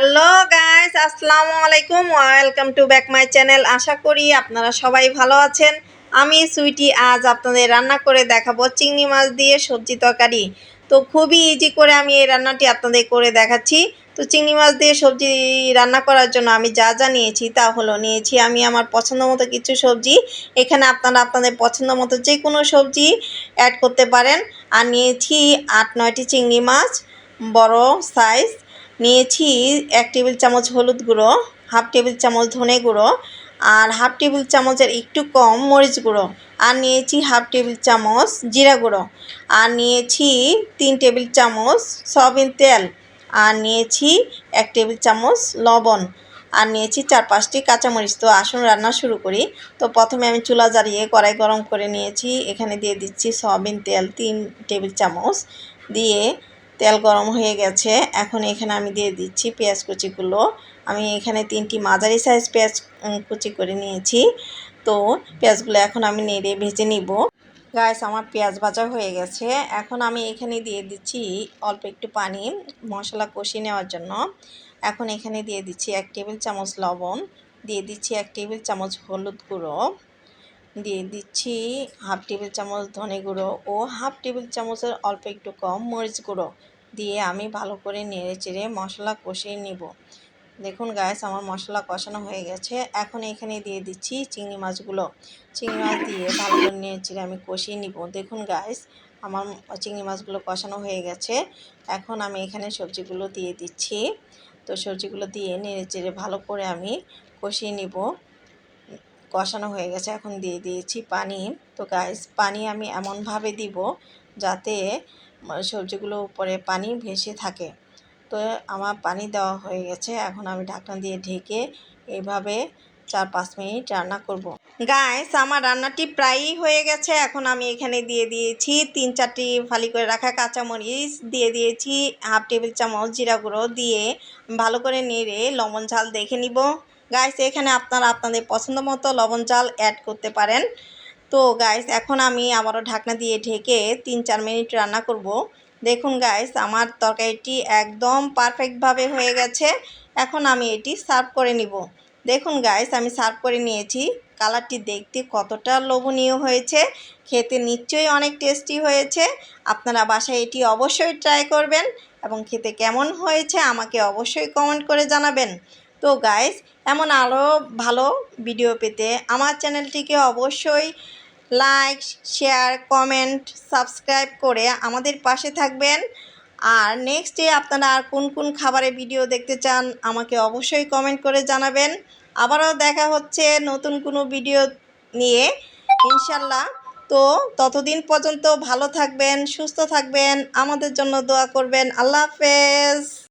Hello guys, আসসালামু আলাইকুম। Welcome to back my channel. আশা করি আপনারা সবাই ভালো আছেন। আমি সুইটি আজ আপনাদের রান্না করে দেখাবো চিংড়ি মাছ দিয়ে সবজি তরকারি। তো খুবই ইজি করে আমি এই রান্নাটি আপনাদের করে দেখাচ্ছি। তো চিংড়ি মাছ দিয়ে সবজি রান্না করার জন্য আমি যা যা নিয়েছি তা হলো, নিয়েছি আমি আমার পছন্দ মতো কিছু সবজি। এখানে আপনারা আপনাদের পছন্দ মতো যে কোনো সবজি অ্যাড করতে পারেন। আর নিয়েছি ৮-৯টি চিংড়ি মাছ, বড় সাইজ। নিয়েছি ১ টেবিল চামচ হলুদ গুঁড়ো, হাফ টেবিল চামচ ধনে গুঁড়ো, আর হাফ টেবিল চামচের একটু কম মরিচ গুঁড়ো, আর নিয়েছি হাফ টেবিল চামচ জিরা গুঁড়ো, আর নিয়েছি ৩ টেবিল চামচ সয়াবিন তেল, আর নিয়েছি ১ টেবিল চামচ লবণ, আর নিয়েছি ৪-৫টি কাঁচামরিচ। তো আসুন রান্না শুরু করি। তো প্রথমে আমি চুলা জ্বালিয়ে কড়াই গরম করে নিয়েছি। এখানে দিয়ে দিচ্ছি সয়াবিন তেল ৩ টেবিল চামচ, দিয়ে তেল গরম হয়ে গেছে। এখন এখানে আমি দিয়ে দিচ্ছি পেঁয়াজ কুচিগুলো। আমি এখানে ৩টি মাঝারি সাইজ পেঁয়াজ কুচি করে নিয়েছি। তো পেঁয়াজগুলো এখন আমি নেড়ে ভেজে নিব। গাইস, আমার পেঁয়াজ ভাজা হয়ে গেছে। এখন আমি এখানে দিয়ে দিচ্ছি অল্প একটু পানি মশলা কষিয়ে নেওয়ার জন্য। এখন এখানে দিয়ে দিচ্ছি ১ টেবিল চামচ লবণ, দিয়ে দিচ্ছি ১ টেবিল চামচ হলুদ গুঁড়ো, দিয়ে দিচ্ছি হাফ টেবিল চামচ ধনে গুঁড়ো ও হাফ টেবিল চামচের অল্প একটু কম মরিচ গুঁড়ো, দিয়ে আমি ভালো করে নেড়ে চেড়ে মশলা কষিয়ে নিব। দেখুন গাইস, আমার মশলা কষানো হয়ে গেছে। এখন এখানে দিয়ে দিচ্ছি চিংড়ি মাছগুলো। চিংড়ি মাছ দিয়ে ভালো করে নেড়ে চেড়ে আমি কষিয়ে নিব। দেখুন গাইস, আমার চিংড়ি মাছগুলো কষানো হয়ে গেছে। এখন আমি এখানে সবজিগুলো দিয়ে দিচ্ছি। তো সবজিগুলো দিয়ে নেড়ে চেড়ে ভালো করে আমি কষিয়ে নিব। কষানো হয়ে গেছে, এখন দিয়ে দিয়েছি পানি। তো গাইস, পানি আমি এমনভাবে দিব যাতে সবজিগুলো উপরে পানি ভেসে থাকে। তো আমার পানি দেওয়া হয়ে গেছে। এখন আমি ঢাকনা দিয়ে ঢেকে এইভাবে ৪-৫ মিনিট রান্না করব। গাইস, আমার রান্নাটি প্রায়ই হয়ে গেছে। এখন আমি এখানে দিয়ে দিয়েছি ৩-৪টি ফালি করে রাখা কাঁচামরিচ, দিয়ে দিয়েছি হাফ টেবিল চামচ জিরা গুঁড়ো, দিয়ে ভালো করে নেড়ে লবণ ঝাল দেখে নিব। গাইস, এখানে আপনারা আপনাদের পছন্দ মতো লবণ ঝাল অ্যাড করতে পারেন। তো গাইস, এখন আমি আবারও ঢাকনা দিয়ে ঢেকে ৩-৪ মিনিট রান্না করব। দেখুন গাইস, আমার তরকারিটি একদম পারফেক্টভাবে হয়ে গেছে। এখন আমি এটি সার্ভ করে নিব। দেখুন গাইস, আমি সার্ভ করে নিয়েছি। কালারটি দেখতে কতটা লোভনীয় হয়েছে, খেতে নিশ্চয়ই অনেক টেস্টি হয়েছে। আপনারা বাসায় এটি অবশ্যই ট্রাই করবেন এবং খেতে কেমন হয়েছে আমাকে অবশ্যই কমেন্ট করে জানাবেন। তো গাইস, এমন আরও ভালো ভিডিও পেতে আমার চ্যানেলটিকে অবশ্যই লাইক, শেয়ার, কমেন্ট, সাবস্ক্রাইব করে আমাদের পাশে থাকবেন। আর নেক্সটে আপনারা আর কোন কোন খাবারের ভিডিও দেখতে চান আমাকে অবশ্যই কমেন্ট করে জানাবেন। আবারও দেখা হচ্ছে নতুন কোনো ভিডিও নিয়ে, ইনশাল্লাহ। তো ততদিন পর্যন্ত ভালো থাকবেন, সুস্থ থাকবেন, আমাদের জন্য দোয়া করবেন। আল্লাহ হাফেজ।